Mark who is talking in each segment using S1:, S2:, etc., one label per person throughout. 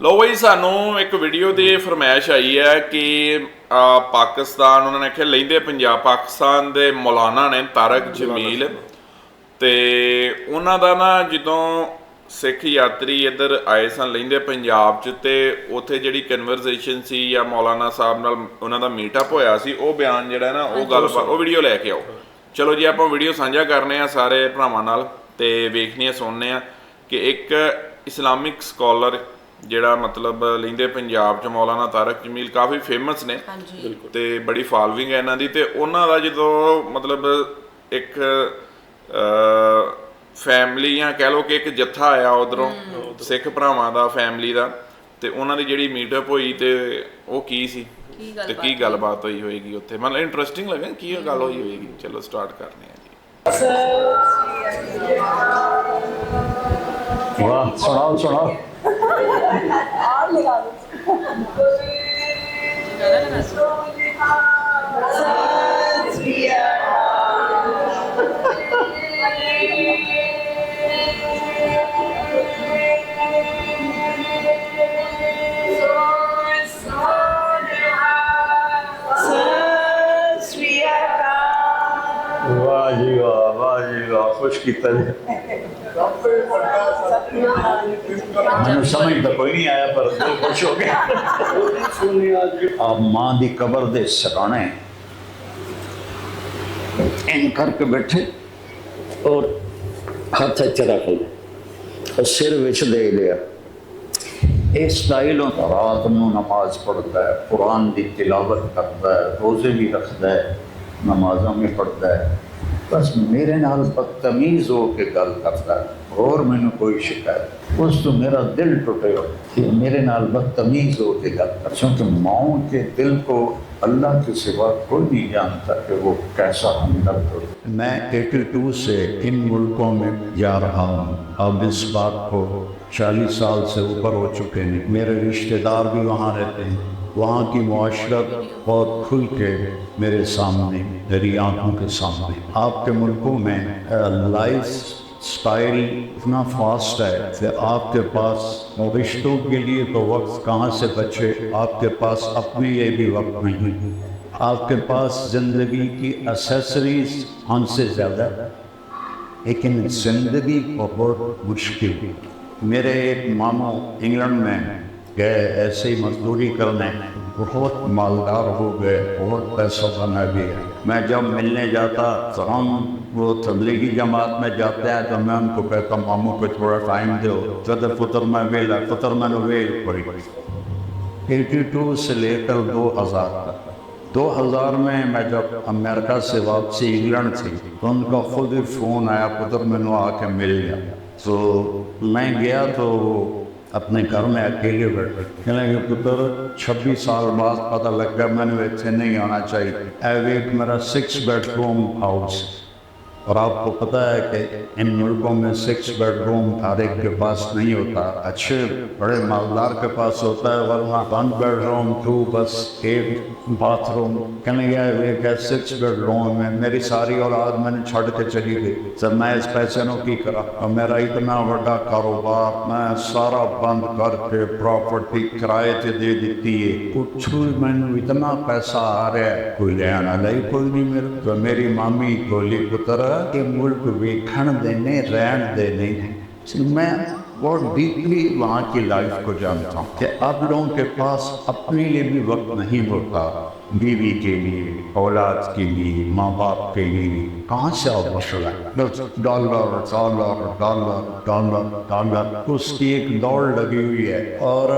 S1: ਲੋ ਬਈ ਸਾਨੂੰ ਇੱਕ ਵੀਡੀਓ ਦੀ ਫਰਮਾਇਸ਼ ਆਈ ਹੈ ਕਿ ਪਾਕਿਸਤਾਨ ਉਹਨਾਂ ਨੇ ਆਖਿਆ ਲੈਂਦੇ ਪੰਜਾਬ ਪਾਕਿਸਤਾਨ ਦੇ ਮੌਲਾਨਾ ਨੇ ਤਾਰਕ ਜਮੀਲ ਤੇ ਉਹਨਾਂ ਦਾ ਨਾ ਜਦੋਂ ਸਿੱਖ ਯਾਤਰੀ ਇੱਧਰ ਆਏ ਸਨ ਲੈਂਦੇ ਪੰਜਾਬ 'ਚ ਤੇ ਉੱਥੇ ਜਿਹੜੀ ਕਨਵਰਸੇਸ਼ਨ ਸੀ ਜਾਂ ਮੌਲਾਨਾ ਸਾਹਿਬ ਨਾਲ ਉਹਨਾਂ ਦਾ ਮੀਟਅਪ ਹੋਇਆ ਸੀ ਉਹ ਬਿਆਨ ਜਿਹੜਾ ਨਾ ਉਹ ਗੱਲਬਾਤ ਉਹ ਵੀਡੀਓ ਲੈ ਕੇ ਆਓ। ਚਲੋ ਜੀ ਆਪਾਂ ਵੀਡੀਓ ਸਾਂਝਾ ਕਰਨੇ ਆ ਸਾਰੇ ਭਰਾਵਾਂ ਨਾਲ ਤੇ ਵੇਖਦੇ ਆ ਸੁਣਨੇ ਆ ਕਿ ਇੱਕ ਇਸਲਾਮਿਕ ਸਕਾਲਰ ਜਿਹੜਾ ਮਤਲਬ ਲੈਂਦੇ ਪੰਜਾਬ 'ਚ ਮੌਲਾਨਾ ਤਾਰਕ ਜਮੀਲ ਕਾਫੀ ਫੇਮਸ ਨੇ ਤੇ ਬੜੀ ਫਾਲੋਇੰਗ ਹੈ ਇਹਨਾਂ ਦੀ ਤੇ ਉਹਨਾਂ ਦਾ ਜਦੋਂ ਮਤਲਬ ਇੱਕ ਫੈਮਿਲੀ ਜਾਂ ਕਹਿ ਲਓ ਕਿ ਇੱਕ ਜੱਥਾ ਆਇਆ ਉਧਰੋਂ ਸਿੱਖ ਭਰਾਵਾਂ ਦਾ ਫੈਮਿਲੀ ਦਾ ਤੇ ਉਹਨਾਂ ਦੀ ਜਿਹੜੀ ਮੀਟਅਪ ਹੋਈ ਤੇ ਉਹ ਕੀ ਸੀ ਤੇ ਕੀ ਗੱਲਬਾਤ ਹੋਈ ਹੋਏਗੀ ਉੱਥੇ ਮਤਲਬ ਇੰਟਰਸਟਿੰਗ ਲੱਗਾ ਕੀ ਗੱਲ ਹੋਈ ਹੋਏਗੀ। ਚਲੋ ਸਟਾਰਟ ਕਰਨੇ ਆ ਜੀ।
S2: ਵਾਹ ਸੁਣਾਓ ਸੁਣਾਓ। ਵਾਹ ਜੀ ਵਾਹ ਵਾਹ ਜੀ ਵਾਹ ਖੁਸ਼ ਕੀਤਾ ਜੀ। ਮੈਨੂੰ ਸਮਝ ਤਾਂ ਕੋਈ ਨਹੀਂ ਆਇਆ ਪਰ ਦਿਲ ਖੁਸ਼ ਹੋ ਗਿਆ। ਆਪ ਮਾਂ ਦੀ ਕਬਰ ਦੇ ਸਰਾਣੇ ਐਂ ਕਰਕੇ ਬੈਠੇ ਔਰ ਹੱਥ ਚ ਰੱਖ ਲਏ ਔਰ ਸਿਰ ਵਿੱਚ ਦੇ ਲਿਆ। ਇਸ ਸਟਾਈਲ ਰਾਤ ਨੂੰ ਨਮਾਜ਼ ਪੜ੍ਹਦਾ ਹੈ, ਕੁਰਾਨ ਦੀ ਤਿਲਾਵਤ ਕਰਦਾ ਹੈ, روزے بھی رکھتا ہے, نمازوں میں پڑھتا ہے, بس میرے نال بدتمیز ہو کے گل کرتا ہے اور مینوں کوئی شکایت اس تو میرا دل ٹوٹے ہو کہ میرے نال بدتمیز ہو کے گل کر چونکہ ماؤں کے دل کو اللہ کے سوا کوئی نہیں جانتا کہ وہ کیسا ہمدرد ہو۔ میں 82 سے ان ملکوں میں جا رہا ہوں، اب اس بات کو 40 سال سے اوپر ہو چکے ہیں۔ میرے رشتہ دار بھی وہاں رہتے ہیں، وہاں کی معاشرت بہت کھل کے میرے سامنے، میری آنکھوں کے سامنے۔ آپ کے ملکوں میں لائف سٹائل اتنا فاسٹ ہے کہ آپ کے پاس رشتوں کے لیے تو وقت کہاں سے بچے، آپ کے پاس اپنے لیے بھی وقت نہیں، آپ کے پاس زندگی کی ایسیسریز ہم سے زیادہ، لیکن زندگی بہت مشکل۔ میرے ایک ماموں انگلینڈ میں گئے ایسے ہی مزدوری کرنے، بہت مالدار ہو گئے، بہت پیسہ بنا بھی ہے۔ میں جب ملنے جاتا تو ہم وہ تبلیغی جماعت میں جاتے ہیں تو میں ان کو کہتا ہوں ماموں کو تھوڑا ٹائم دو، جب پتر میں ویلا پتر میں ویل پڑی۔ 82 سے لے کر 2000 تک، 2000 میں میں جب امریکہ سے واپسی انگلینڈ تھی تو ان کا خود ہی فون آیا پتر میں آ کے مل گیا۔ تو میں گیا تو اپنے گھر میں اکیلے بیٹھے، کہنے کہ پتر 26 سال بعد پتہ لگ گیا میں نے اتنے نہیں آنا چاہیے۔ ایک میرا 6 بیڈ روم ہاؤس، اور آپ کو پتہ ہے کہ ان ملکوں میں 6 بیڈ روم ہر ایک کے پاس نہیں ہوتا، اچھے بڑے مالدار کے پاس ہوتا ہے، ورنہ 1 بیڈ روم 2 بس 1 باتھ روم۔ کہنے گیا ایک 6 بیڈ روم میں میری ساری اولاد میں نے چھڑ کے چلی گئی، سب میں اس پیسے نو کی کرا، اور میرا اتنا بڑا کاروبار میں سارا بند کر کے پراپرٹی کرائے تے دے دیتی ہے، کچھ میں نے اتنا پیسہ آ رہا ہے کوئی لینا نہیں کوئی نہیں میرا۔ تو میری مامی بولی پتر کہ ملک ویکھن دینے رہن دینے، میں بہت ڈیپلی وہاں کی لائف کو جانتا ہوں کہ آپ لوگوں کے پاس اپنے لیے بھی وقت نہیں ہوتا، بیوی کے لیے، اولاد کے لیے، ماں باپ کے لیے، کہاں سے آپ مشغول ہیں؟ Dollar dollar dollar dollar dollar, اس کی ایک دوڑ لگی ہوئی ہے۔ اور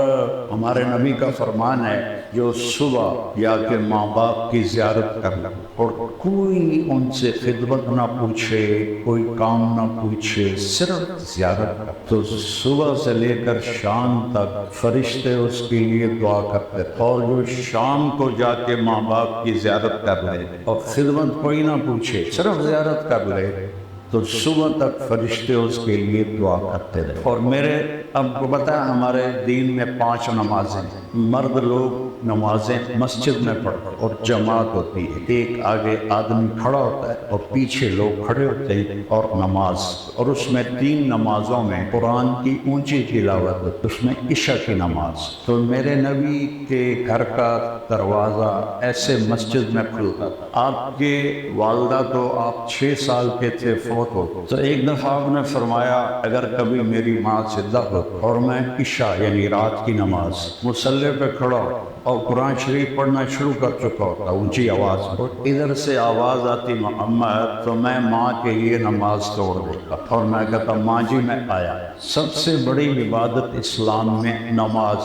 S2: ہمارے نبی کا فرمان ہے جو صبح یا کہ ماں باپ کی زیارت کر لیں اور کوئی ان سے خدمت نہ پوچھے، کوئی کام نہ پوچھے، صرف زیارت کر، تو صبح سے لے کر شام تک فرشتے اس کے لیے دعا کرتے تھے۔ اور جو شام کو جا کے ماں باپ کی زیارت کر لے اور خدمت کوئی نہ پوچھے، صرف زیارت کر لے، تو صبح تک فرشتے اس کے لیے دعا کرتے رہے۔ اور میرے اب کو پتہ ہے ہمارے دین میں 5 نمازیں ہیں، مرد لوگ نمازیں مسجد میں پڑھتے ہیں اور جماعت ہوتی ہے، ایک آگے آدمی کھڑا ہوتا ہے اور پیچھے لوگ کھڑے ہوتے ہیں اور نماز، اور اس میں 3 نمازوں میں قرآن کی اونچی تلاوت ہوتی، اس میں عشاء کی نماز۔ تو میرے نبی کے گھر کا دروازہ ایسے مسجد میں کھلتا تھا۔ آپ کے والدہ تو آپ 6 سال کے تھے فوت ہو، تو ایک دفعہ آپ نے فرمایا اگر کبھی میری ماں زندہ ہو اور میں عشاء یعنی رات کی نماز مصلی پہ کھڑا اور قرآن شریف پڑھنا شروع کر چکا ہوتا اونچی آواز پر، ادھر سے آواز آتی محمد، تو میں ماں کے لیے نماز توڑ دیتا اور میں کہتا ماں جی میں آیا۔ سب سے بڑی عبادت اسلام میں نماز،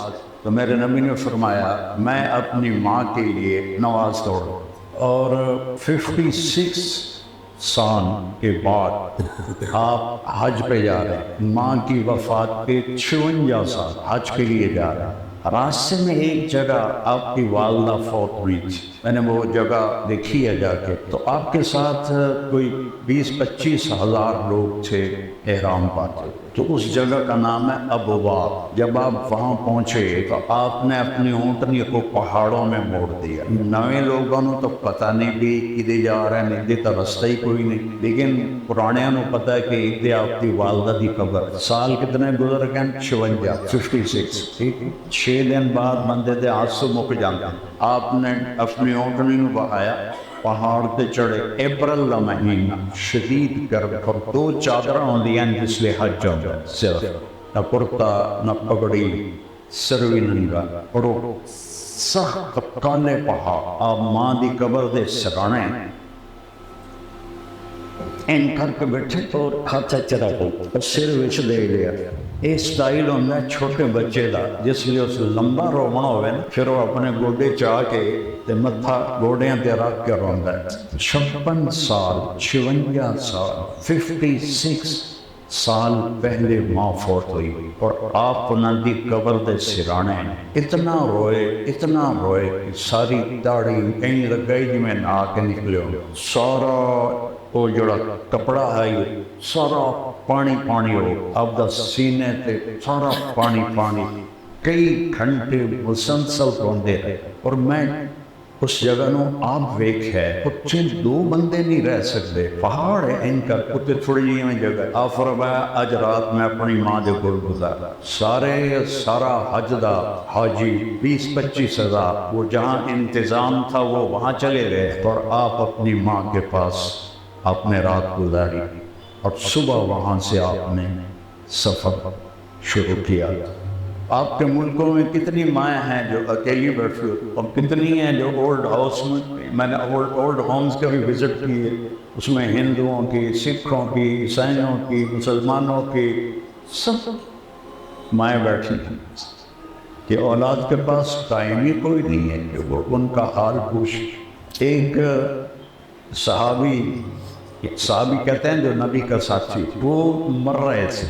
S2: تو میرے نبی نے فرمایا میں اپنی ماں کے لیے نماز توڑوں۔ اور 56 سال کے بعد آپ حج پہ جا رہے ہیں، ماں کی وفات کے 56 سال حج کے لیے جا رہے ہیں۔ راستے میں ایک جگہ آپ کی والدہ فوت ہوئی تھی، میں نے وہ جگہ دیکھی ہے جا کے، تو آپ کے ساتھ کوئی 20-25 ہزار لوگ تھے احرام باندھے، تو اس جگہ کا نام ہے ابوا۔ جب آپ وہاں پہنچے تو آپ نے اپنی اونٹنی کو پہاڑوں میں موڑ دیا۔ نئے لوگوں نے تو پتہ نہیں بھی ادھر جا رہے ہیں، ادھر تو رستہ ہی کوئی نہیں، لیکن پرانے نے پتہ ہے کہ ادھر آپ کی والدہ دی قبر۔ سال کتنے گزر گئے؟ 56 ٹھیک۔ 6 دن بعد بندے دے آنسو مک جاندے، آپ نے اپنی اونٹنی نو بہایا، پہاڑ تے چڑھے، اپریل دا مہینہ شدید گرم، اور 2 چادراں ہوندیاں جس لئے حج ہوندا ہے، صرف نہ کرتا نہ پگڑی، سر وی ننگا، اور سخت کالے پہاڑ، آپ ماں دی قبر دے سرانے این کر کے بیٹھے اور ہاتھ چرا کو سر وچ دے لیا۔ یہ سٹائل ہوتا ہے چھوٹے بچے دا، جس لیے اس لمبا رونا ہوئے نا، پھر وہ اپنے گوڈے چاہ کے تے متھا گوڈیاں تے رکھ کے روندا ہے۔ 56 سال 56 سال پہلے ماں فوت ہوئی اور آپ انہاں دی قبر دے سرانے اتنا روئے کہ ساری داڑھی کہیں لگائی جی میں نہ کے نکلے ہو، سارا وہ جڑا کپڑا ہے سارا پانی ہو، اب دا سینے تے سارا پانی، کئی گھنٹے مسلسل روندے رہے۔ اور میں اس جگہ نو آپ ویکھ ہے کچھ 2 بندے نہیں رہ سکتے، پہاڑ ہے ان کا، کتے تھوڑی جی میں جگہ۔ آپ فرمایا اج رات میں اپنی ماں دے کول گزارا، سارا حج دا حاجی 20-25 ہزار، وہ جہاں انتظام تھا وہ وہاں چلے گئے، اور آپ اپنی ماں کے پاس آپ نے رات گزاری، اور صبح وہاں سے آپ نے سفر شروع کیا۔ آپ کے ملکوں میں کتنی مائیں ہیں جو اکیلی بیٹھی ہوتی، اور کتنی ہیں جو اولڈ ہاؤس میں نے اولڈ ہومز کے بھی وزٹ کیے، اس میں ہندوؤں کی، سکھوں کی، عیسائیوں کی، مسلمانوں کی، سب مائیں بیٹھی ہیں کہ اولاد کے پاس ٹائم ہی کوئی نہیں ہے کہ وہ ان کا حال پوچھ۔ ایک صحابی کہتے ہیں جو نبی کا ساتھی، وہ مر رہے تھے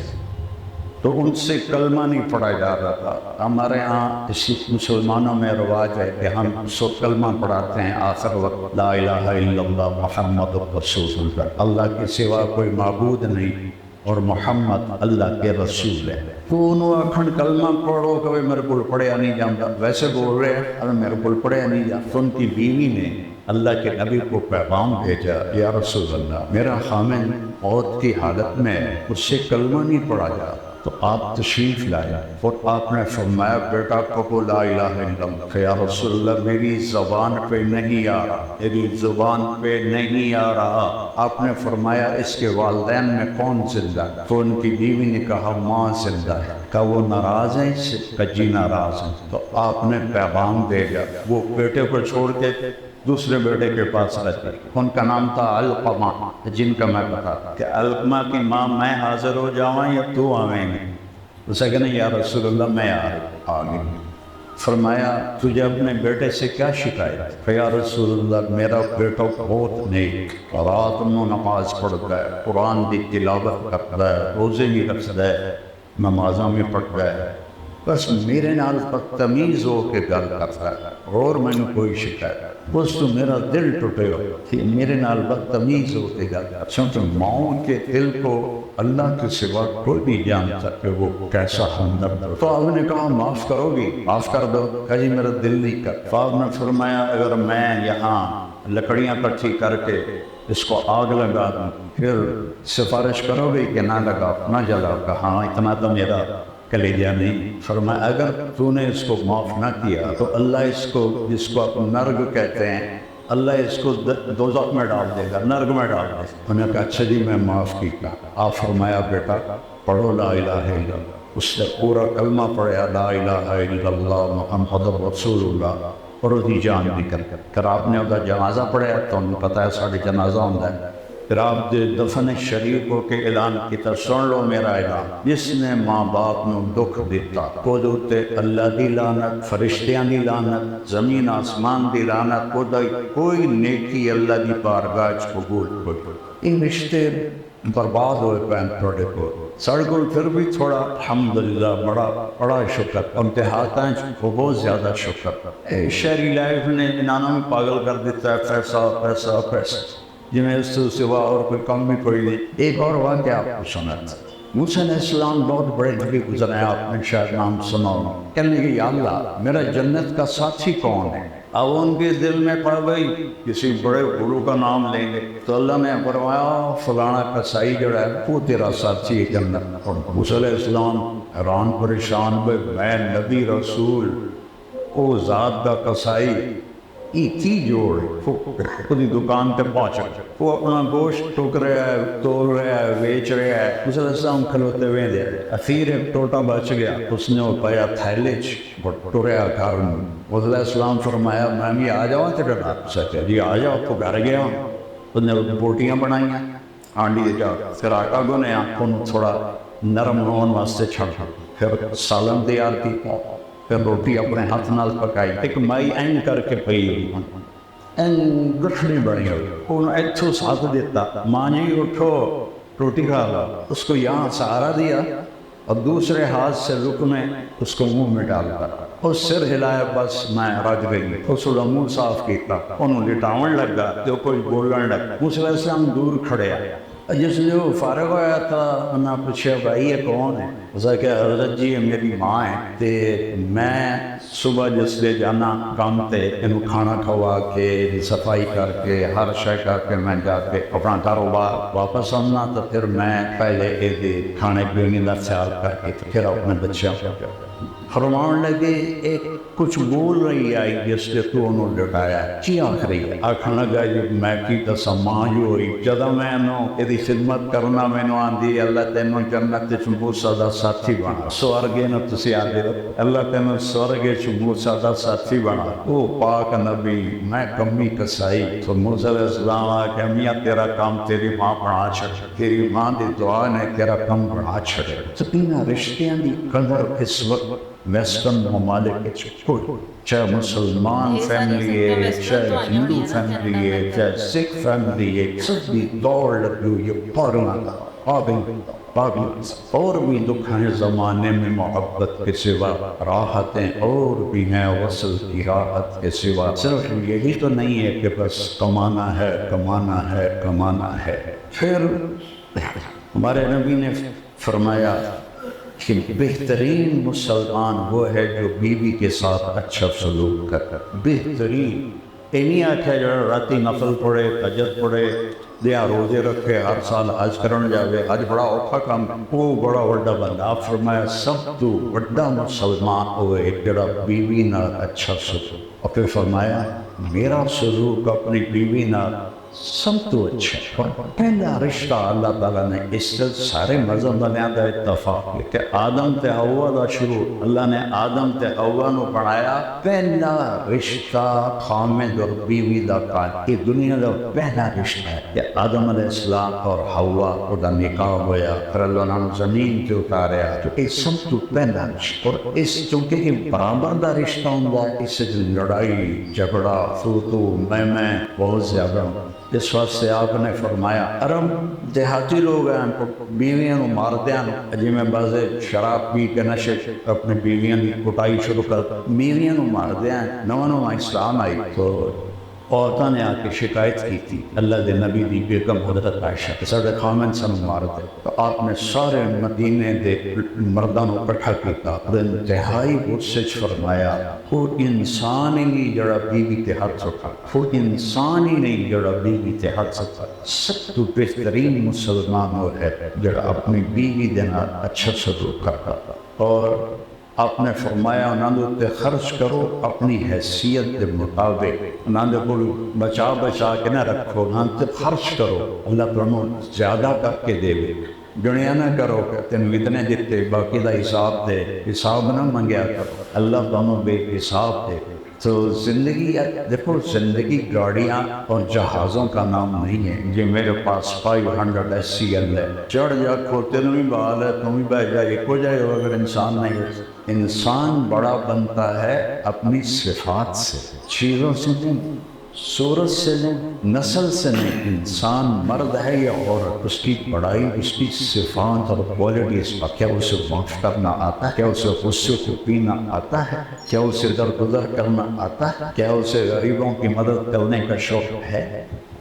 S2: تو ان سے کلمہ نہیں پڑھا جا رہا تھا۔ ہمارے ہاں مسلمانوں میں رواج ہے کہ ہم کلمہ پڑھاتے ہیں آخر وقت، لا الہ الا اللہ محمد رسول اللہ، اللہ کے سوا کوئی معبود نہیں اور محمد اللہ کے رسول ہے۔ تو انہوں اکھن کلمہ پڑھو کہ میرے کو پڑھیا نہیں جانتا، ویسے بول رہے ہیں میرے کو پڑھیا نہیں جانتا۔ ان کی بیوی نے اللہ کے نبی کو پیغام بھیجا، یا رسول اللہ میرا خامن موت کی حالت میں اس سے کلمہ نہیں پڑھا جا، تو آپ تشریف لائے اور آپ نے فرمایا بیٹا کہو لا الہ الا اللہ۔ یا رسول اللہ میری زبان پہ نہیں آ رہا، آپ نے فرمایا اس کے والدین میں کون زندہ ہے؟ تو ان کی بیوی نے کہا ماں زندہ ہے۔ کہا وہ ناراض ہیں اس سے؟ کہا جی ناراض ہیں۔ تو آپ نے پیغام بھیجا، وہ بیٹے کو چھوڑ کے دوسرے بیٹے کے پاس رہتے، ان کا نام تھا علقمہ، جن کا میں بتا کہ علقمہ کی ماں میں حاضر ہو جاؤں یا تو آویں گے؟ اسے کہنا یا رسول اللہ میں آ گئی۔ فرمایا تجھے اپنے بیٹے سے کیا شکایت؟ یا رسول اللہ میرا بیٹا بہت نیک، رات میں نماز پڑھتا ہے، قرآن کی تلاوت کرتا ہے، روزے بھی رکھتا ہے، نمازوں میں پڑھتا ہے، بس میرے نال بدتمیز ہو کے گل کرتا ہے اور میں نے کوئی شکایت، بس تو میرا دل ٹوٹے ہو کہ میرے نال بدتمیز ہو کے گل کرتا ہے۔ ماؤں کے دل کو اللہ کے سوا کوئی نہیں جانتا کہ وہ کیسا ہمدرد ہو۔ تو آپ نے کہا معاف کرو گی؟ معاف کر دو۔ کہا جی میرا دل نہیں کرتا۔ آپ نے فرمایا اگر میں یہاں لکڑیاں اکٹھی کر کے اس کو آگ لگا دوں پھر سفارش کرو گے کہ نہ لگا نہ جلاؤ؟ کہا ہاں اتنا تو میرا کلیجہ نہیں۔ فرمایا اگر تو نے اس کو معاف نہ کیا تو اللہ اس کو، جس کو آپ نرگ کہتے ہیں، اللہ اس کو دوزخ میں ڈال دے گا، نرگ میں ڈال دے گا۔ انہوں نے کہا اچھا جی میں معاف کیا۔ آپ فرمایا بیٹا پڑھو لا الہ الا اللہ۔ اس نے پورا کلمہ پڑھا لا الہ الا اللہ محمد رسول اللہ، اور اس کی جان نکل کر پھر آپ نے اس کا جنازہ پڑھا تو انہوں نے پتا ہے ساڑھے جنازہ ہوتا ہے۔ پھر آپ دے دفن شریف ہو کے اعلان کیتا سن لو میرا اعلان، جس نے ماں باپ نو دکھ دیتا وہ دوتے اللہ دی لعنت، فرشتیاں دی لعنت، زمین آسمان دی لعنت، کوئی نیکی اللہ دی بارگاہ چ قبول ہوئی۔ یہ رشتے برباد ہوئے پین تھوڑے کو سڑ کو پھر بھی تھوڑا الحمدللہ بڑا شکر امتحاتاں بہت زیادہ شکر۔ شہری لائف نے انہوں میں پاگل کر دیتا ہے، پیسہ پیسہ پیسہ، جی میں اس سے سوا اور کوئی کم بھی کوئی نہیں۔ ایک اور واقعہ آپ کو سنا تھا، موسیٰ علیہ السلام بہت بڑے نبی گزرے ہیں، آپ نے شاید نام سنا ہو۔ کہنے لگے یا اللہ میرا جنت کا ساتھی کون ہے؟ اب ان کے دل میں پڑ گئی کسی بڑے گرو کا نام لیں گے تو اللہ نے فرمایا فلانا قصائی جو ہے وہ تیرا ساتھی ہے جنت۔ موسیٰ علیہ السلام حیران پریشان ہوئے، میں نبی رسول او ذات کا قصائی کی جوڑ خودی دکان پہ پہنچ گئے، وہ اپنا گوشت ٹوک رہا ہے، توڑ رہا ہے، بیچ رہا ہے۔ موسیٰ علیہ السلام کھلوتے ہوئے دے اخیر ایک ٹوٹا بچ گیا، اس نے وہ پایا تھیلے ٹوریا گھر میں۔ موسیٰ علیہ السلام فرمایا میں بھی آ جاؤں تیرے نال؟ سکے جی آ جاؤ۔ تو گھر گیا، اس نے بوٹیاں بنائیاں آنڈی جا، پھر آٹا گنیا، ان تھوڑا نرم ہون واسطے چھڑ، پھر سالن تیار کی، پھر روٹی اپنے ہاتھ نال پکائی، ایک مائی این کر کے پئی این گٹھڑی بنی ہوئی، انہوں نے ایتھو ساتھ دیتا، ماں جی اٹھو روٹی کھا لو، اس کو یہاں سہارا دیا اور دوسرے ہاتھ سے رکنے اس کو منہ میں ڈال کر اور سر ہلایا، بس میں رج گئی۔ اس کا منہ صاف کیتا، انہوں لٹاون لگا تو کوئی بولن لگا۔ موسیٰ علیہ السلام دور کھڑے آیا، جس نے وہ فارغ ہویا تھا انہاں پوچھا بھائی یہ کون ہے؟ اسے کہ حضرت جی میری ماں ہے، تے میں صبح جس لے جانا کام تے انہوں کھانا کھوا کے صفائی کر کے ہر شے کر کے میں جا کے اپنا کاروبار واپس آنا، تو پھر میں پہلے یہ کھانے پینے کا خیال کر کے پھر اپنے بچوں فرمان لگے ایک کچھ بول رہی آئی جس نے تو انہوں لٹایا کی آخری آکھن لگا جی میں کی دسا ماں جو ہوئی جدہ میں انہوں یہ خدمت کرنا میں انہوں آندھی اللہ تینوں جنت موسیٰ دا ساتھی بنا سورگے نہ تسی آدھے اللہ تینوں سورگے موسیٰ دا ساتھی بنا او پاک نبی میں کمی کسائی تو موسیٰ علیہ السلام آکے میاں تیرا کام تیری ماں بنا چھڑ تیری ماں دی دعا نے تیرا کام بنا چھڑ سپینہ رشتیاں دی قدر اس وقت ویسٹرن ممالک چاہے مسلمان فیملی ہے چاہے ہندو فیملی ہے چاہے سکھ فیملی ہے سب بھی دوڑ لگو یہ پاگل اور بھی دکھائیں زمانے میں محبت کے سوا راحتیں اور بھی ہیں وصل کی راحت کے سوا صرف یہی تو نہیں ہے کہ بس کمانا ہے کمانا ہے کمانا ہے پھر ہمارے نبی نے فرمایا کہ بہترین مسلمان وہ ہے جو بیوی کے ساتھ اچھا سلوک کر بہترین اینی آکھا جو راتی نفل پڑھے تہجد پڑھے دیا روزے رکھے ہر سال حج کرن جاوے حج بڑا اوکھا کام وہ بڑا وڈا بندہ آپ فرمایا سب تو وڈا مسلمان ہوئے جڑا بیوی نال اچھا سلوک اور پھر فرمایا میرا سلوک اپنی بیوی نال سب تو اچھا پہلا رشتہ اللہ تعالیٰ نے اس سے سارے مذہب بنیا دا اتفاق ہے کہ آدم تے حوا دا شروع اللہ نے آدم تے حوا نو بنایا پہلا رشتہ خامد اور بیوی دا قائم یہ دنیا دا پہلا رشتہ ہے کہ آدم علیہ السلام اور حوا دا نکاح ہویا پھر اللہ نے زمین تے اتاریا تو یہ سب تو پہلا رشتہ اور اس چونکہ یہ برابر دا رشتہ ہوندا اس سے لڑائی جھگڑا تو میں بہت زیادہ اس واسطے آپ نے فرمایا عرب دیہاتی لوگ ہیں بیویاں نو ماردیاں جی میں بعض شراب پی کے نشے اپنے بیویاں کی کٹائی شروع کر بیویاں نو ماردیاں نواں اسلام آئی تو عورتوں نے آ کے شکایت کی تھی اللہ دے نبی دی بیگم حضرت عائشہ کہ ساڈے خامن سن مارد ہے، تو آپ نے سارے مدینے دے مردوں کو اکٹھا کیتا اور انتہائی غصے چ فرمایا وہ انسان ہی نہیں جڑا بیوی تے ہاتھ اٹھا، وہ انسان ہی نہیں جڑا بیوی تے ہاتھ اٹھا، سب تو بہترین مسلمان وہ ہے جڑا اپنی بیوی دے نال اچھا سلوک کرتا، اور آپ نے فرمایا انہوں نے خرچ کرو اپنی حیثیت کے مطابق، انہوں نے بولو بچا کے نہ رکھو، انہوں نے خرچ کرو، اللہ تمہیں زیادہ کر کے دے گے، جنیا نہ کرو کہ تین اتنے دیتے باقی دا حساب دے، حساب نہ منگیا کرو، اللہ تمہیں بے حساب دے۔ تو زندگی دیکھو، زندگی گاڑیاں اور جہازوں کا نام نہیں ہے کہ میرے پاس 500 SCL ہے، چڑھ جا کھوتے بھی بحال ہے، تم بھی بہ جائے، ایک ہو جائے ہو اگر انسان نہیں ہو۔ انسان بڑا بنتا ہے اپنی صفات سے، چیزوں سے نہیں، صورت سے نہیں، نسل سے نہیں۔ انسان مرد ہے یا عورت، اس کی بڑائی اس کی صفات اور کوالٹیز پر، کیا اسے معاف کرنا آتا ہے، کیا اسے غصے کو پینا آتا ہے، کیا اسے درگزر کرنا آتا ہے، کیا اسے غریبوں کی مدد کرنے کا شوق ہے،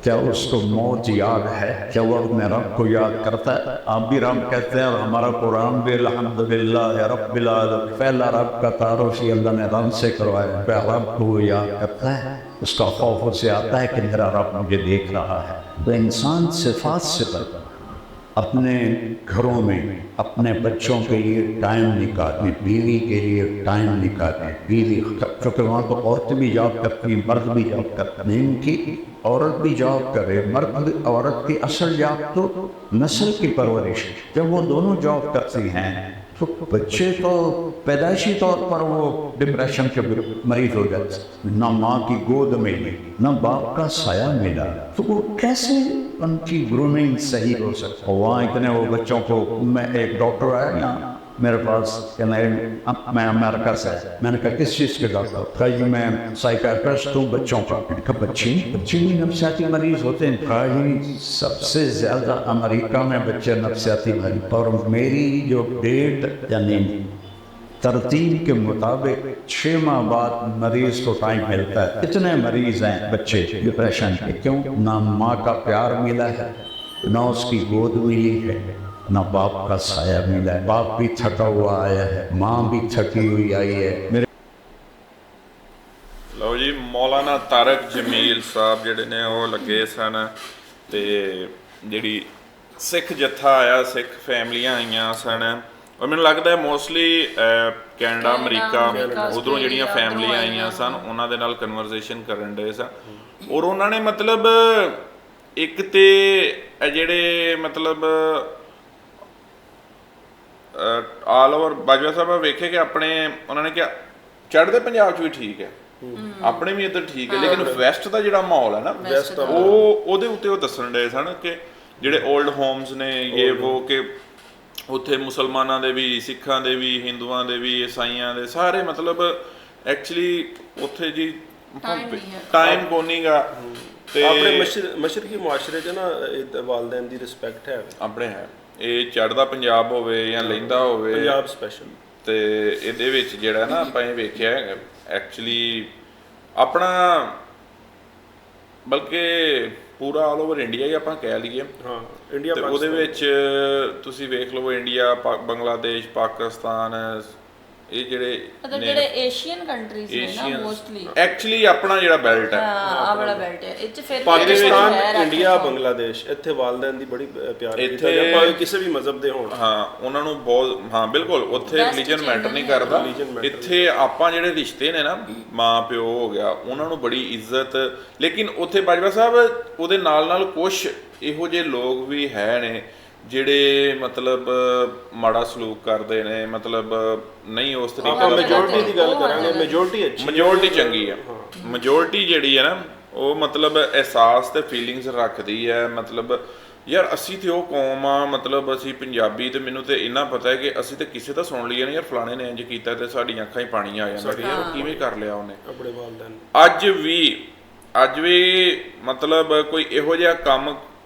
S2: کیا اس کو موت یاد ہے، کیا وہ اپنے رب کو یاد کرتا ہے۔ آپ بھی رب کہتے ہیں اور ہمارا قرآن بھی الحمدللہ رب العالمین، پہلا رب کا تعارف ہی اللہ نے رب سے کروایا، پہلا رب کو وہ یاد کرتا ہے، اس کا خوف اسے آتا ہے کہ میرا رب مجھے دیکھ رہا ہے۔ تو انسان صفات سے بڑھتا ہے، اپنے گھروں میں اپنے بچوں کے لیے ٹائم نکالیں، بیوی کے لیے ٹائم نکالیں، بیوی، کیونکہ وہاں تو عورت بھی جاب کرتی ہیں، مرد بھی جاب کرتے ہیں، ان کی عورت بھی جاب کرے، مرد عورت کی اصل جاب تو نسل کی پرورش، جب وہ دونوں جاب کرتی ہیں تو بچے تو پیدائشی طور پر وہ ڈپریشن کے مریض ہو جاتے، نہ ماں کی گود ملی نہ باپ کا سایہ ملا، تو وہ کیسے ان کی گرومنگ صحیح ہو سکتا؟ وہاں اتنے وہ بچوں کو، میں ایک ڈاکٹر آیا یہاں میرے پاس کہ میں امریکہ سے، میں نے کہا کس چیز کے ڈاکٹر؟ کہا جی میں سائیکیٹرسٹ ہوں بچوں کا۔ میں نے کہا بچے بھی نفسیاتی مریض ہوتے ہیں؟ کہا جی سب سے زیادہ امریکہ میں بچے نفسیاتی مریض، اور میری جو ڈیٹ یعنی ترتیب کے مطابق 6 ماہ بعد مریض کو ٹائم ملتا ہے۔ اتنے مریض ہیں بچے ڈپریشن کے، کیوں؟ نہ ماں کا پیار ملا ہے، نہ اس کی گود ملی ہے، نہ باپ کا سایہ ملا ہے، باپ بھی تھکا ہوا آیا ہے، ماں بھی تھکی ہوئی آئی ہے۔
S1: ਲਓ ਜੀ, ਮੌਲਾਨਾ ਤਾਰਕ ਜਮੀਲ ਸਾਹਿਬ ਜਿਹੜੇ ਨੇ ਉਹ ਲੱਗੇ ਸਨ, ਤੇ ਜਿਹੜੀ ਸਿੱਖ ਜੱਥਾ ਆਇਆ, ਸਿੱਖ ਫੈਮਲੀਆਂ ਆਈਆਂ ਸਨ, ਔਰ ਮੈਨੂੰ ਲੱਗਦਾ ਮੋਸਟਲੀ ਕੈਨੇਡਾ ਅਮਰੀਕਾ ਉਧਰੋਂ ਜਿਹੜੀਆਂ ਫੈਮਲੀਆਂ ਆਈਆਂ ਸਨ ਉਹਨਾਂ ਦੇ ਨਾਲ ਕਨਵਰਸੇਸ਼ਨ ਕਰਨ ਡਏ ਸਨ, ਔਰ ਉਹਨਾਂ ਨੇ ਮਤਲਬ ਇੱਕ ਤੇ ਜਿਹੜੇ ਮਤਲਬ ਆਲ ਓਵਰ ਬਾਜਵਾ ਸਾਹਿਬ ਵੇਖੇ ਕਿ ਆਪਣੇ ਉਹਨਾਂ ਨੇ ਕਿਹਾ ਚੜ੍ਹਦੇ ਪੰਜਾਬ 'ਚ ਵੀ ਠੀਕ ਹੈ, ਆਪਣੇ ਵੀ ਇੱਧਰ ਠੀਕ ਹੈ, ਲੇਕਿਨ ਵੈਸਟ ਦਾ ਜਿਹੜਾ ਮਾਹੌਲ ਹੈ ਨਾ ਉਹ ਉਹਦੇ ਉੱਤੇ ਉਹ ਦੱਸਣ ਡਏ ਸਨ ਕਿ ਜਿਹੜੇ 올ਡ ਹੋਮਸ ਨੇ ਇਹ ਉਹ ਕਿ ਉੱਥੇ ਮੁਸਲਮਾਨਾਂ ਦੇ ਵੀ, ਸਿੱਖਾਂ ਦੇ ਵੀ, ਹਿੰਦੂਆਂ ਦੇ ਵੀ, ਈਸਾਈਆਂ ਦੇ ਸਾਰੇ ਮਤਲਬ ਐਕਚੁਅਲੀ ਉੱਥੇ ਜੀ ਟਾਈਮ ਕੋਨੀਗਾ ਤੇ
S3: ਆਪਣੇ ਮਸ਼ਰਕੀ ਮੁਆਸ਼ਰੇ 'ਚ ਨਾ ਵਾਲਦੈਨ ਦੀ ਰਿਸਪੈਕਟ ਹੈ
S1: ਆਪਣੇ ਹੈ। ਇਹ ਚੜ੍ਹਦਾ ਪੰਜਾਬ ਹੋਵੇ ਜਾਂ ਲਹਿੰਦਾ ਹੋਵੇ,
S3: ਪੰਜਾਬ ਸਪੈਸ਼ਲ,
S1: ਤੇ ਇਹਦੇ ਵਿੱਚ ਜਿਹੜਾ ਨਾ ਆਪਾਂ ਇਹ ਵੇਖਿਆ ਐਕਚੁਅਲੀ ਆਪਣਾ ਬਲਕਿ ਪੂਰਾ ਆਲ ਓਵਰ ਇੰਡੀਆ ਹੀ ਆਪਾਂ ਕਹਿ ਲਈਏ,
S3: ਹਾਂ ਇੰਡੀਆ,
S1: ਤੇ ਉਹਦੇ ਵਿੱਚ ਤੁਸੀਂ ਵੇਖ ਲਓ ਇੰਡੀਆ, ਬੰਗਲਾਦੇਸ਼, ਪਾਕਿਸਤਾਨ, ਇਹ ਜਿਹੜੇ
S4: ਏਸ਼ੀਅਨ ਕੰਟਰੀਜ਼ ਨੇ ਨਾ ਮੋਸਟਲੀ
S1: ਐਕਚੁਅਲੀ ਆਪਣਾ ਜਿਹੜਾ ਬੈਲਟ ਹੈ,
S4: ਆ ਬੜਾ ਬੈਲਟ ਹੈ, ਇਹ ਚ ਫਿਰ
S3: ਪਾਕਿਸਤਾਨ, ਇੰਡੀਆ, ਬੰਗਲਾਦੇਸ਼, ਇੱਥੇ ਵਾਲਦੈਨ ਦੀ ਬੜੀ ਪਿਆਰ ਕੀਤਾ ਜਾਂਦਾ, ਭਾਵੇਂ ਕਿਸੇ ਵੀ ਮਜ਼ਹਬ ਦੇ ਹੋਣ।
S1: ਹਾਂ ਉਹਨਾਂ ਨੂੰ ਬਹੁਤ, ਹਾਂ ਬਿਲਕੁਲ, ਉੱਥੇ ਰਿਲੀਜਨ ਮੈਟਰ ਨਹੀਂ ਕਰਦਾ। ਇੱਥੇ ਆਪਾਂ ਜਿਹੜੇ ਰਿਸ਼ਤੇ ਨੇ ਨਾ, ਮਾਂ ਪਿਓ ਹੋ ਗਿਆ, ਉਹਨਾਂ ਨੂੰ ਬੜੀ ਇੱਜ਼ਤ, ਲੇਕਿਨ ਉੱਥੇ ਬਾਜਵਾ ਸਾਹਿਬ ਉਹਦੇ ਨਾਲ ਨਾਲ ਕੁਛ ਇਹੋ ਜਿਹੇ ਲੋਕ ਵੀ ਹੈ ਨੇ ਜਿਹੜੇ ਮਤਲਬ ਮਾੜਾ ਸਲੂਕ ਕਰਦੇ ਨੇ, ਮਤਲਬ ਨਹੀਂ ਉਸ ਤਰੀਕੇ ਦਾ।
S3: ਮੈਜੋਰਟੀ ਦੀ ਗੱਲ ਕਰਾਂਗੇ, ਮੈਜੋਰਟੀ ਅੱਛੀ,
S1: ਮੈਜੋਰਟੀ ਚੰਗੀ ਹੈ, ਮੈਜੋਰਟੀ ਜਿਹੜੀ ਹੈ ਨਾ ਉਹ ਮਤਲਬ ਅਹਿਸਾਸ ਤੇ ਫੀਲਿੰਗਸ ਰੱਖਦੀ ਹੈ। ਮਤਲਬ ਯਾਰ ਅਸੀਂ ਤੇ ਉਹ ਕੌਮ ਆ, ਮਤਲਬ ਅਸੀਂ ਪੰਜਾਬੀ, ਤੇ ਮੈਨੂੰ ਤੇ ਇੰਨਾ ਪਤਾ ਹੈ ਕਿ ਅਸੀਂ ਤੇ ਕਿਸੇ ਦਾ ਸੁਣ ਲਈਏ ਨਾ ਯਾਰ ਫਲਾਣੇ ਨੇ ਇੰਜ ਕੀਤਾ ਤੇ ਸਾਡੀਆਂ ਅੱਖਾਂ 'ਚ ਪਾਣੀ ਆ ਜਾਂਦਾ ਕਿ ਯਾਰ ਉਹ ਕਿਵੇਂ ਕਰ ਲਿਆ ਉਹਨੇ।
S3: ਆਪਣੇ ਵਾਲਦੈਨ
S1: ਅੱਜ ਵੀ ਮਤਲਬ ਕੋਈ ਇਹੋ ਜਿਹਾ ਕੰਮ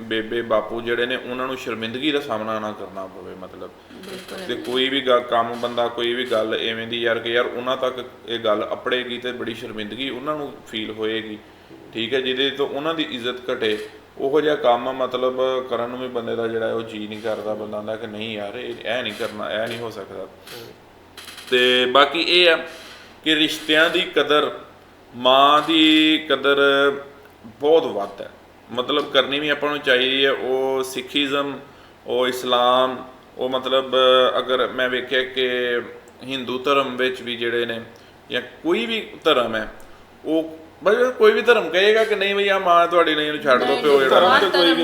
S1: ਬੇਬੇ ਬਾਪੂ ਜਿਹੜੇ ਨੇ, ਉਹਨਾਂ ਨੂੰ ਸ਼ਰਮਿੰਦਗੀ ਦਾ ਸਾਹਮਣਾ ਨਾ ਕਰਨਾ ਪਵੇ। ਮਤਲਬ ਤੇ ਕੋਈ ਵੀ ਕੰਮ ਬੰਦਾ, ਕੋਈ ਵੀ ਗੱਲ ਐਵੇਂ ਦੀ ਯਾਰ ਕਿ ਯਾਰ ਉਹਨਾਂ ਤੱਕ ਇਹ ਗੱਲ ਅਪੜੇਗੀ ਤੇ ਬੜੀ ਸ਼ਰਮਿੰਦਗੀ ਉਹਨਾਂ ਨੂੰ ਫੀਲ ਹੋਏਗੀ, ਠੀਕ ਹੈ, ਜਿਹਦੇ ਤੋਂ ਉਹਨਾਂ ਦੀ ਇੱਜ਼ਤ ਘਟੇ, ਉਹੋ ਜਿਹਾ ਕੰਮ ਮਤਲਬ ਕਰਨ ਨੂੰ ਵੀ ਬੰਦੇ ਦਾ ਜਿਹੜਾ ਉਹ ਜੀ ਨਹੀਂ ਕਰਦਾ। ਬੰਦਾ ਆਂਦਾ ਕਿ ਨਹੀਂ ਯਾਰ ਇਹ ਨਹੀਂ ਕਰਨਾ, ਇਹ ਨਹੀਂ ਹੋ ਸਕਦਾ। ਤੇ ਬਾਕੀ ਇਹ ਆ ਕਿ ਰਿਸ਼ਤਿਆਂ ਦੀ ਕਦਰ, ਮਾਂ ਦੀ ਕਦਰ ਬਹੁਤ ਵੱਧ ਹੈ, ਮਤਲਬ ਕਰਨੀ ਵੀ ਆਪਾਂ ਨੂੰ ਚਾਹੀਦੀ ਹੈ। ਉਹ ਸਿੱਖੀਜ਼ਮ, ਉਹ ਇਸਲਾਮ, ਉਹ ਮਤਲਬ ਅਗਰ ਮੈਂ ਵੇਖਿਆ ਕਿ ਹਿੰਦੂ ਧਰਮ ਵਿੱਚ ਵੀ ਜਿਹੜੇ ਨੇ ਜਾਂ ਕੋਈ ਵੀ ਧਰਮ ਹੈ, ਉਹ ਬਸ ਕੋਈ ਵੀ ਧਰਮ ਕਹੇਗਾ ਕਿ ਨਹੀਂ ਭਈ ਆ ਮਾਂ ਤੁਹਾਡੀ ਨਹੀਂ, ਇਹਨੂੰ ਛੱਡ ਦੋ, ਪਿਓ ਜਿਹੜਾ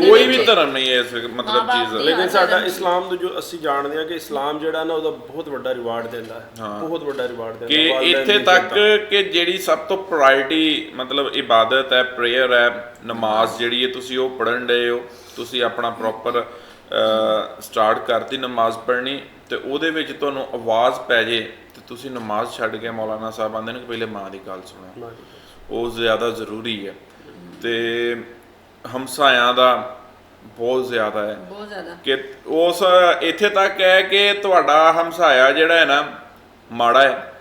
S1: ਕੋਈ ਵੀ ਧਰਮ ਨਹੀਂ ਹੈ ਇਸ ਮਤਲਬ ਚੀਜ਼।
S3: ਲੇਕਿਨ ਸਾਡਾ ਇਸਲਾਮ ਦਾ ਜੋ ਅਸੀਂ ਜਾਣਦੇ ਹਾਂ ਕਿ ਇਸਲਾਮ ਜਿਹੜਾ ਨਾ ਉਹਦਾ ਬਹੁਤ ਵੱਡਾ ਰਿਵਾਰਡ ਦਿੰਦਾ ਹੈ, ਬਹੁਤ ਵੱਡਾ ਰਿਵਾਰਡ ਦਿੰਦਾ
S1: ਕਿ ਇੱਥੇ ਤੱਕ ਕਿ ਜਿਹੜੀ ਸਭ ਤੋਂ ਪ੍ਰਾਇੋਰਟੀ ਮਤਲਬ ਇਬਾਦਤ ਹੈ, ਪ੍ਰੇਅਰ ਹੈ, ਨਮਾਜ਼ ਜਿਹੜੀ ਹੈ, ਤੁਸੀਂ ਉਹ ਪੜ੍ਹਨ ਡਏ ਹੋ, ਤੁਸੀਂ ਆਪਣਾ ਪ੍ਰੋਪਰ ਸਟਾਰਟ ਕਰਤੀ ਨਮਾਜ਼ ਪੜ੍ਹਨੀ, ਤੇ ਉਹਦੇ ਵਿੱਚ ਤੁਹਾਨੂੰ ਆਵਾਜ਼ ਪੈ ਜੇ ਤੇ ਤੁਸੀਂ ਨਮਾਜ਼ ਛੱਡ ਕੇ, ਮੌਲਾਨਾ ਸਾਹਿਬ ਆਂਦੇ ਨੇ ਕਿ ਪਹਿਲੇ ਮਾਂ ਦੀ ਗੱਲ ਸੁਣੋ, ਉਹ ਜ਼ਿਆਦਾ ਜ਼ਰੂਰੀ ਹੈ। ਤੇ ਹਮਸਾਇਆਂ ਦਾ ਬਹੁਤ ਜ਼ਿਆਦਾ ਹੈ,
S4: ਬਹੁਤ ਜ਼ਿਆਦਾ,
S1: ਕਿ ਉਸ ਇੱਥੇ ਤੱਕ ਹੈ ਕਿ ਤੁਹਾਡਾ ਹਮਸਾਇਆ ਜਿਹੜਾ ਹੈ ਨਾ ਮਾੜਾ ਹੈ,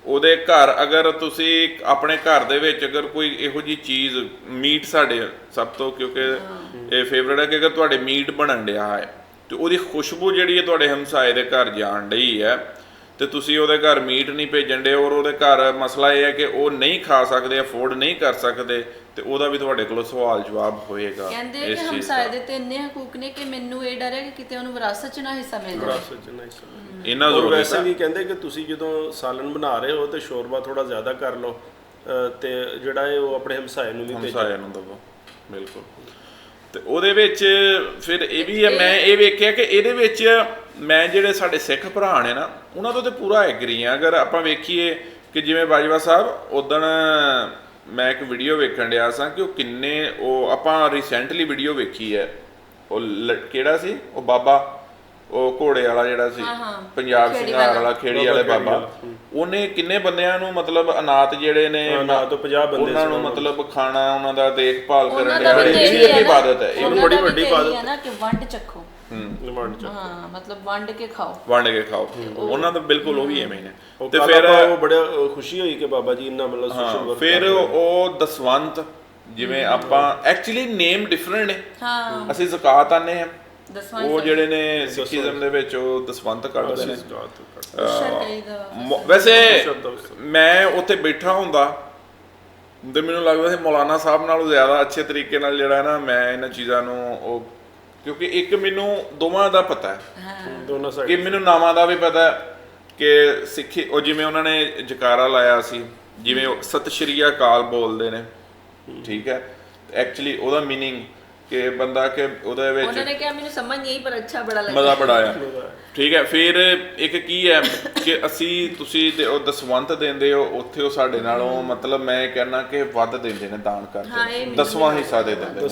S1: ਉਹਦੇ ਘਰ ਅਗਰ ਤੁਸੀਂ ਆਪਣੇ ਘਰ ਦੇ ਵਿੱਚ ਅਗਰ ਕੋਈ ਇਹੋ ਜਿਹੀ ਚੀਜ਼, ਮੀਟ ਸਾਡੇ ਸਭ ਤੋਂ ਕਿਉਂਕਿ ਇਹ ਫੇਵਰਟ ਹੈ, ਕਿ ਅਗਰ ਤੁਹਾਡੇ ਮੀਟ ਬਣਨ ਡਿਆ ਹੈ ਤੇ ਉਹਦੀ ਖੁਸ਼ਬੂ ਜਿਹੜੀ ਹੈ ਤੁਹਾਡੇ ਹਮਸਾਏ ਦੇ ਘਰ ਜਾਣ ਡਈ ਹੈ, ਤੇ ਤੁਸੀਂ ਉਹਦੇ ਘਰ ਮੀਟ ਨਹੀਂ ਭੇਜਣ ਡੇ, ਔਰ ਉਹਦੇ ਘਰ ਮਸਲਾ ਇਹ ਹੈ ਕਿ ਉਹ ਨਹੀਂ ਖਾ ਸਕਦੇ, ਅਫੋਰਡ ਨਹੀਂ ਕਰ ਸਕਦੇ, ਤੇ ਉਹਦਾ ਵੀ ਤੁਹਾਡੇ ਕੋਲੋਂ ਸਵਾਲ ਜਵਾਬ ਹੋਏਗਾ।
S4: ਕਹਿੰਦੇ ਕਿ ਹਮਸਾਏ ਦੇ ਤੇ ਇੰਨੇ ਹਕੂਕ ਨੇ ਕਿ ਮੈਨੂੰ ਇਹ ਡਰ ਹੈ ਕਿ ਕਿਤੇ ਉਹਨੂੰ ਵਿਰਾਸਤ 'ਚ ਨਾ ਹਿੱਸਾ ਮਿਲ ਜਾਵੇ।
S1: ਇਹਨਾਂ ਜ਼ਰੂਰ
S3: ਵੈਸੇ ਵੀ ਕਹਿੰਦੇ ਕਿ ਤੁਸੀਂ ਜਦੋਂ ਸਾਲਨ ਬਣਾ ਰਹੇ ਹੋ ਤੇ ਸ਼ੋਰਬਾ ਥੋੜਾ ਜ਼ਿਆਦਾ ਕਰ ਲਓ, ਤੇ ਜਿਹੜਾ ਹੈ ਉਹ ਆਪਣੇ ਹਮਸਾਏ ਨੂੰ ਵੀ
S1: ਹਮਸਾਏ ਨੂੰ ਦਵੋ। ਬਿਲਕੁਲ। ਤੇ ਉਹਦੇ ਵਿੱਚ ਫਿਰ ਇਹ ਵੀ ਹੈ, ਮੈਂ ਇਹ ਵੇਖਿਆ ਕਿ ਇਹਦੇ ਵਿੱਚ ਮੈਂ ਜਿਹੜੇ ਸਾਡੇ ਸਿੱਖ ਭਰਾ ਨੇ ਨਾ, ਉਹਨਾਂ ਤੋਂ ਤੇ ਪੂਰਾ ਐਗਰੀ ਆ। ਅਗਰ ਆਪਾਂ ਵੇਖੀਏ ਕਿ ਜਿਵੇਂ ਬਾਜਵਾ ਸਾਹਿਬ ਉਦਣ ਮੈਂ ਇੱਕ ਵੀਡੀਓ ਵੇਖਣ ਡਿਆ ਸਾਂ ਕਿ ਉਹ ਕਿੰਨੇ, ਉਹ ਆਪਾਂ ਰੀਸੈਂਟਲੀ ਵੀਡੀਓ ਵੇਖੀ ਹੈ, ਉਹ ਕਿਹੜਾ ਸੀ ਉਹ ਬਾਬਾ, ਉਹ ਘੋੜੇ ਵਾਲਾ ਜਿਹੜਾ ਸੀ, ਪੰਜਾਬ ਸਿੰਘਾਰ ਵਾਲਾ, ਖੇੜੀ ਵਾਲੇ ਬਾਬਾ, ਉਹਨੇ ਕਿੰਨੇ ਬੰਦਿਆਂ ਨੂੰ ਮਤਲਬ ਅਨਾਥ ਜਿਹੜੇ ਨੇ,
S3: ਅਨਾਥ ਤੋਂ 50 ਬੰਦੇ
S1: ਉਹਨਾਂ ਨੂੰ ਮਤਲਬ ਖਾਣਾ, ਉਹਨਾਂ ਦਾ ਦੇਖਭਾਲ ਕਰਨ ਡਿਆ। ਇਹ ਇਬਾਦਤ ਹੈ, ਇਹ
S3: ਬੜੀ ਵੱਡੀ ਇਬਾਦਤ
S4: ਹੈ ਨਾ ਕਿ ਵੰਡ ਚੱਖੋ।
S3: ਹਾਂ,
S4: ਮਤਲਬ ਵੰਡ ਕੇ ਖਾਓ,
S1: ਵੰਡ ਕੇ ਖਾਓ, ਉਹਨਾਂ ਦਾ ਬਿਲਕੁਲ ਉਹ ਵੀ ਐਵੇਂ ਨੇ।
S3: ਤੇ ਫਿਰ ਉਹ ਬੜਾ ਖੁਸ਼ੀ ਹੋਈ ਕਿ ਬਾਬਾ ਜੀ ਇੰਨਾ ਮਤਲਬ ਸੋਸ਼ਲ ਵਰਕ।
S1: ਫਿਰ ਉਹ ਦਸਵੰਤ, ਜਿਵੇਂ ਆਪਾਂ ਐਕਚੁਅਲੀ ਨੇਮ ਡਿਫਰੈਂਟ ਨੇ, ਅਸੀਂ ਜ਼ਕਾਤ ਆਨੇ ਆ, ਉਹ ਜਿਹੜੇ ਨੇ ਸਿੱਖੀਜ਼ਮ ਦੇ ਵਿੱਚ ਉਹ ਦਸਵੰਤ ਕੱਢਦੇ ਨੇ। ਵੈਸੇ ਮੈਂ ਉੱਥੇ ਬੈਠਾ ਹੁੰਦਾ ਤੇ ਮੈਨੂੰ ਲੱਗਦਾ ਸੀ ਮੌਲਾਨਾ ਸਾਹਿਬ ਨਾਲੋਂ ਜ਼ਿਆਦਾ ਅੱਛੇ ਤਰੀਕੇ ਨਾਲ ਜਿਹੜਾ ਨਾ ਮੈਂ ਇਹਨਾਂ ਚੀਜ਼ਾਂ ਨੂੰ, ਉਹ ਕਿਉਂਕਿ ਇੱਕ ਮੈਨੂੰ ਦੋਵਾਂ ਦਾ ਪਤਾ ਹੈ,
S3: ਦੋਨੋਂ ਸਾਈਡ,
S1: ਕਿ ਮੈਨੂੰ ਨਾਵਾਂ ਦਾ ਵੀ ਪਤਾ ਕਿ ਸਿੱਖੀ, ਉਹ ਜਿਵੇਂ ਉਹਨਾਂ ਨੇ ਜਕਾਰਾ ਲਾਇਆ ਸੀ, ਜਿਵੇਂ ਉਹ ਸਤਿ ਸ਼੍ਰੀ ਅਕਾਲ ਬੋਲਦੇ ਨੇ, ਠੀਕ ਹੈ, ਐਕਚੁਅਲੀ ਉਹਦਾ ਮੀਨਿੰਗ ਕਿ ਬੰਦਾ ਕਿ ਉਹਦੇ ਵਿੱਚ
S4: ਉਹਨਾਂ ਨੇ ਕਿਹਾ ਮੈਨੂੰ ਸਮਝ ਨਹੀਂ, ਪਰ ਅੱਛਾ ਬੜਾ ਲੱਗਾ,
S1: ਮਜ਼ਾ ਬੜਾ ਆਇਆ, ਠੀਕ ਹੈ। ਫਿਰ ਇੱਕ ਕੀ ਹੈ ਕਿ ਤੁਸੀਂ ਤੇ ਉਹ ਦਸਵੰਤ ਦਿੰਦੇ ਹੋ ਉੱਥੇ, ਉਹ ਸਾਡੇ ਨਾਲੋਂ ਮਤਲਬ ਮੈਂ ਕਹਿੰਦਾ ਕਿ ਵੱਧ ਦਿੰਦੇ ਨੇ, ਦਾਨ ਕਰਦੇ, 10ਵਾਂ ਹਿੱਸਾ ਦੇ ਦਿੰਦੇ ਨੇ।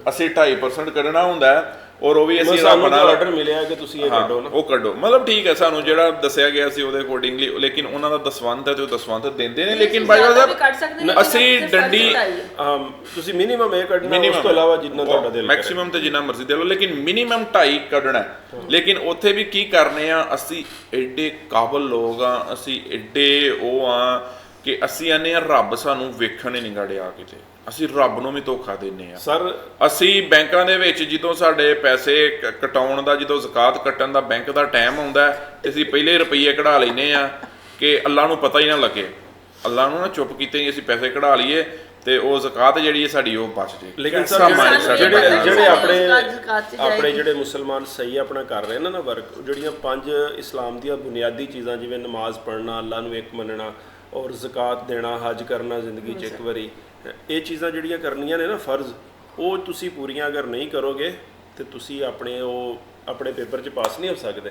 S1: ਅਸੀਂ 2.5% ਕੱਢਣਾ ਹੁੰਦਾ ਹੈ, ਔਰ ਉਹ ਵੀ ਅਸੀਂ
S3: ਆਪਣਾ ਆਰਡਰ ਮਿਲਿਆ ਕਿ ਤੁਸੀਂ ਇਹ ਕੱਢੋ ਨਾ,
S1: ਉਹ ਕੱਢੋ, ਮਤਲਬ ਠੀਕ ਹੈ, ਸਾਨੂੰ ਜਿਹੜਾ ਦੱਸਿਆ ਗਿਆ ਸੀ ਉਹਦੇ ਅਕੋਰਡਿੰਗਲੀ, ਲੇਕਿਨ ਉਹਨਾਂ ਦਾ ਦਸਵੰਤ ਹੈ ਤੇ ਉਹ ਦਸਵੰਤ ਦਿੰਦੇ ਨੇ। ਲੇਕਿਨ ਬਾਈ ਸਾਹਿਬ ਅਸੀਂ ਡੰਡੀ,
S3: ਤੁਸੀਂ ਮਿਨੀਮਮ ਇਹ ਕੱਢਣਾ, ਉਸ ਤੋਂ ਇਲਾਵਾ ਜਿੰਨਾ ਤੁਹਾਡਾ ਦਿਲ ਕਰੇ,
S1: ਮੈਕਸਿਮਮ ਤੇ ਜਿੰਨਾ ਮਰਜ਼ੀ ਦੇ ਲਓ, ਲੇਕਿਨ ਮਿਨੀਮਮ 2.5 ਕੱਢਣਾ। ਲੇਕਿਨ ਉੱਥੇ ਵੀ ਕੀ ਕਰਨੇ ਆ, ਅਸੀਂ ਐਡੇ ਕਾਬਲ ਲੋਕ ਆ, ਅਸੀਂ ਐਡੇ ਉਹ ਆ ਕਿ ਅਸੀਂ ਆਨੇ ਆ ਰੱਬ ਸਾਨੂੰ ਵੇਖਣ ਹੀ ਨਹੀਂ ਗੜਿਆ ਕਿਤੇ, ਅਸੀਂ ਰੱਬ ਨੂੰ ਵੀ ਧੋਖਾ ਦਿੰਨੇ ਆ
S3: ਸਰ।
S1: ਅਸੀਂ ਬੈਂਕਾਂ ਦੇ ਵਿੱਚ ਜਦੋਂ ਸਾਡੇ ਪੈਸੇ ਕਟਾਉਣ ਦਾ, ਜਦੋਂ ਜ਼ਕਾਤ ਕੱਟਣ ਦਾ ਬੈਂਕ ਦਾ ਟਾਈਮ ਆਉਂਦਾ ਤੇ ਅਸੀਂ ਪਹਿਲੇ ਰੁਪਈਏ ਕਢਾ ਲੈਨੇ ਆ ਕਿ ਅੱਲਾ ਨੂੰ ਪਤਾ ਹੀ ਨਾ ਲੱਗੇ, ਅੱਲਾ ਨੂੰ ਨਾ ਚੁੱਪ ਕੀਤੇ ਹੀ ਅਸੀਂ ਪੈਸੇ ਕਢਾ ਲਈਏ ਤੇ ਉਹ ਜ਼ਕਾਤ ਜਿਹੜੀ ਹੈ ਸਾਡੀ ਉਹ ਬਚ ਜੇ।
S3: ਲੇਕਿਨ ਸਰ ਜਿਹੜੇ ਆਪਣੇ ਜਿਹੜੇ ਮੁਸਲਮਾਨ ਸਹੀ ਆਪਣਾ ਕਰ ਰਹੇ ਨਾ ਵਰਕ, ਜਿਹੜੀਆਂ 5 ਇਸਲਾਮ ਦੀਆਂ ਬੁਨਿਆਦੀ ਚੀਜ਼ਾਂ ਜਿਵੇਂ ਨਮਾਜ਼ ਪੜ੍ਹਨਾ, ਅੱਲਾ ਨੂੰ ਇੱਕ ਮੰਨਣਾ, ਔਰ ਜ਼ਕਾਤ ਦੇਣਾ, ਹਜ ਕਰਨਾ ਜ਼ਿੰਦਗੀ 'ਚ ਇੱਕ ਵਾਰੀ, ਇਹ ਚੀਜ਼ਾਂ ਜਿਹੜੀਆਂ ਕਰਨੀਆਂ ਨੇ ਨਾ ਫਰਜ਼, ਉਹ ਤੁਸੀਂ ਪੂਰੀਆਂ ਅਗਰ ਨਹੀਂ ਕਰੋਗੇ ਤੇ ਤੁਸੀਂ ਆਪਣੇ ਪੇਪਰ 'ਚ ਪਾਸ ਨਹੀਂ ਹੋ ਸਕਦੇ।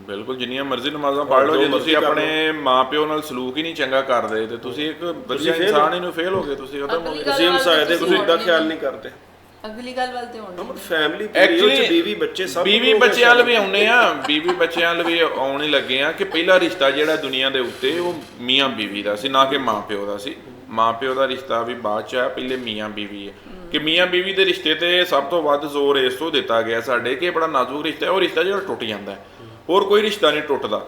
S1: ਬਿਲਕੁਲ, ਜਿੰਨੀਆਂ ਮਰਜ਼ੀ ਨਮਾਜ਼ਾਂ ਪੜ੍ਹ ਲਓ, ਜੇ ਤੁਸੀਂ ਆਪਣੇ ਮਾਪਿਓ ਨਾਲ ਸਲੂਕ ਹੀ ਨਹੀਂ ਚੰਗਾ ਕਰਦੇ ਤੇ ਤੁਸੀਂ ਇੱਕ ਵਧੀਆ ਇਨਸਾਨ ਹੀ ਨੂੰ ਫੇਲ ਹੋ ਗਏ, ਤੁਸੀਂ ਖਤਮ ਹੋ ਗਏ।
S3: ਤੁਸੀਂ ਹਮਸਾਏ ਦੇ ਤੁਸੀਂ ਦਾ ਖਿਆਲ ਨਹੀਂ ਕਰਦੇ।
S4: ਅਗਲੀ ਗੱਲ ਵੱਲ ਤੇ ਹੋਣੀ
S3: ਫੈਮਿਲੀ ਪੂਰੀ ਚ ਬੀਵੀ ਬੱਚੇ ਸਭ
S1: ਬੀਵੀ ਬੱਚਿਆਂ ਵਾਲ ਵੀ ਆਉਨੇ ਆ, ਬੀਵੀ ਬੱਚਿਆਂ ਵਾਲ ਵੀ ਆਉਣ ਹੀ ਲੱਗੇ ਆ ਕਿ ਪਹਿਲਾ ਰਿਸ਼ਤਾ ਜਿਹੜਾ ਦੁਨੀਆ ਦੇ ਉੱਤੇ ਉਹ ਮੀਆਂ ਬੀਵੀ ਦਾ ਸੀ, ਨਾ ਕਿ ਮਾਂ ਪਿਓ ਦਾ ਸੀ। ਮਾਂ ਪਿਓ ਦਾ ਰਿਸ਼ਤਾ ਵੀ ਬਾਅਦ ਚ ਆ, ਪਹਿਲੇ ਮੀਆਂ ਬੀਵੀ ਹੈ ਕਿ ਮੀਆਂ ਬੀਵੀ ਦੇ ਰਿਸ਼ਤੇ ਤੇ ਸਭ ਤੋਂ ਵੱਧ ਜ਼ੋਰ ਇਸ ਤੋਂ ਦਿੱਤਾ ਗਿਆ ਸਾਡੇ ਕਿ ਬੜਾ ਨਾਜ਼ੁਕ ਰਿਸ਼ਤਾ ਹੈ, ਉਹ ਰਿਸ਼ਤਾ ਜਿਹੜਾ ਟੁੱਟ ਜਾਂਦਾ ਹੈ। ਹੋਰ ਕੋਈ ਰਿਸ਼ਤਾ ਨਹੀਂ ਟੁੱਟਦਾ,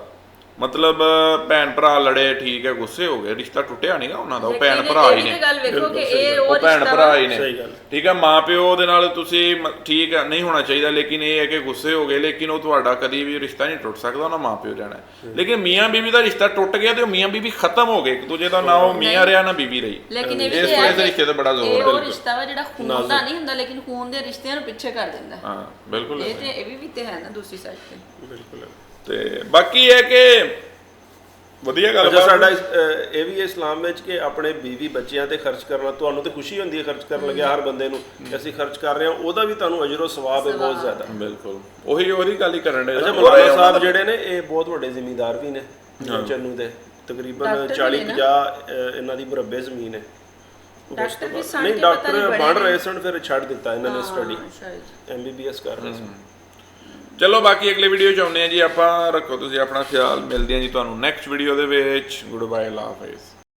S1: ਮਤਲਬ ਭੈਣ ਭਰਾ ਲੜੇ ਠੀਕ ਹੈ, ਗੁੱਸੇ ਹੋ ਗਏ, ਰਿਸ਼ਤਾ ਟੁੱਟਿਆ ਨਹੀਂਗਾ ਉਹਨਾਂ ਦਾ, ਉਹ ਭੈਣ ਭਰਾ ਹੀ ਨੇ, ਉਹ ਭੈਣ ਭਰਾ ਹੀ ਨੇ, ਠੀਕ ਹੈ। ਮਾਂ ਪਿਓ ਦੇ ਨਾਲ ਤੁਸੀਂ ਠੀਕ ਹੈ ਨਹੀਂ ਹੋਣਾ ਚਾਹੀਦਾ, ਲੇਕਿਨ ਇਹ ਹੈ ਕਿ ਗੁੱਸੇ ਹੋ ਗਏ, ਲੇਕਿਨ ਉਹ ਤੁਹਾਡਾ ਕਦੀ ਵੀ ਰਿਸ਼ਤਾ ਨਹੀਂ ਟੁੱਟ ਸਕਦਾ, ਉਹਨਾਂ ਮਾਂ ਪਿਓ ਰਹਿਣਾ। ਲੇਕਿਨ ਮੀਆਂ ਬੀਵੀ ਦਾ ਰਿਸ਼ਤਾ ਟੁੱਟ ਗਿਆ ਤੇ ਉਹ ਮੀਆਂ ਬੀਵੀ ਖਤਮ ਹੋ ਗਏ, ਇੱਕ ਦੂਜੇ ਦਾ ਨਾ ਉਹ ਮੀਆਂ ਰਿਹਾ ਨਾ ਬੀਵੀ ਰਹੀ।
S4: ਲੇਕਿਨ ਇਹ
S1: ਰਿਸ਼ਤੇ ਤੇ ਬੜਾ ਜ਼ੋਰ
S4: ਉਹ ਰਿਸ਼ਤਾ ਵਾ ਜਿਹੜਾ ਖੂਨ ਦਾ ਨਹੀਂ ਹੁੰਦਾ, ਲੇਕਿਨ ਖੂਨ ਦੇ ਰਿਸ਼ਤਿਆਂ ਨੂੰ ਪਿੱਛੇ ਕਰ ਦਿੰਦਾ।
S1: ਹਾਂ ਬਿਲਕੁਲ,
S4: ਇਹ ਵੀ ਤੇ ਹੈ ਨਾ ਦੂਸਰੀ ਸਾਈਡ ਤੇ।
S3: ਬਿਲਕੁਲ।
S1: ਤੇ ਬਾਕੀ ਇਹ ਕਿ ਵਧੀਆ ਗੱਲ
S3: ਸਾਡਾ ਇਹ ਵੀ ਇਸਲਾਮ ਵਿੱਚ ਕਿ ਆਪਣੇ ਬੀਵੀ ਬੱਚਿਆਂ ਤੇ ਖਰਚ ਕਰਨਾ, ਤੁਹਾਨੂੰ ਤੇ ਖੁਸ਼ੀ ਹੁੰਦੀ ਹੈ ਖਰਚ ਕਰਨ ਲੱਗਿਆ ਹਰ ਬੰਦੇ ਨੂੰ, ਅਸੀਂ ਖਰਚ ਕਰ ਰਹੇ ਹਾਂ, ਉਹਦਾ ਵੀ ਤੁਹਾਨੂੰ ਅਜਰ ਸਵਾਬ ਹੈ ਬਹੁਤ ਜ਼ਿਆਦਾ।
S1: ਬਿਲਕੁਲ ਉਹਦੀ ਗੱਲ ਹੀ ਕਰਨ ਦੇ।
S3: ਅੱਛਾ, ਮੌਲਾਨਾ ਸਾਹਿਬ ਜਿਹੜੇ ਨੇ ਇਹ ਬਹੁਤ ਵੱਡੇ ਜ਼ਿਮੀਂਦਾਰ ਵੀ ਨੇ ਚੰਨੂ ਦੇ, ਤਕਰੀਬਨ 40-50 ਇਹਨਾਂ ਦੀ ਮੁਰੱਬੇ ਜ਼ਮੀਨ ਹੈ। ਨਹੀਂ ਡਾਕਟਰ ਬਣ ਰਹੇ ਸਨ, ਫਿਰ ਛੱਡ ਦਿੱਤਾ ਇਹਨਾਂ ਨੇ ਸਟੱਡੀ, MBBS ਕਰ ਰਹੇ ਸਨ।
S1: ਚਲੋ ਬਾਕੀ ਅਗਲੇ ਵੀਡੀਓ 'ਚ ਆਉਂਦੇ ਆ ਜੀ ਆਪਾਂ। ਰੱਖੋ ਤੁਸੀਂ ਆਪਣਾ ਖਿਆਲ, ਮਿਲਦੇ ਆ ਜੀ ਤੁਹਾਨੂੰ ਨੈਕਸਟ ਵੀਡੀਓ ਦੇ ਵਿੱਚ। ਗੁੱਡ ਬਾਏ, ਅੱਲਾਹ ਹਾਫਿਜ਼।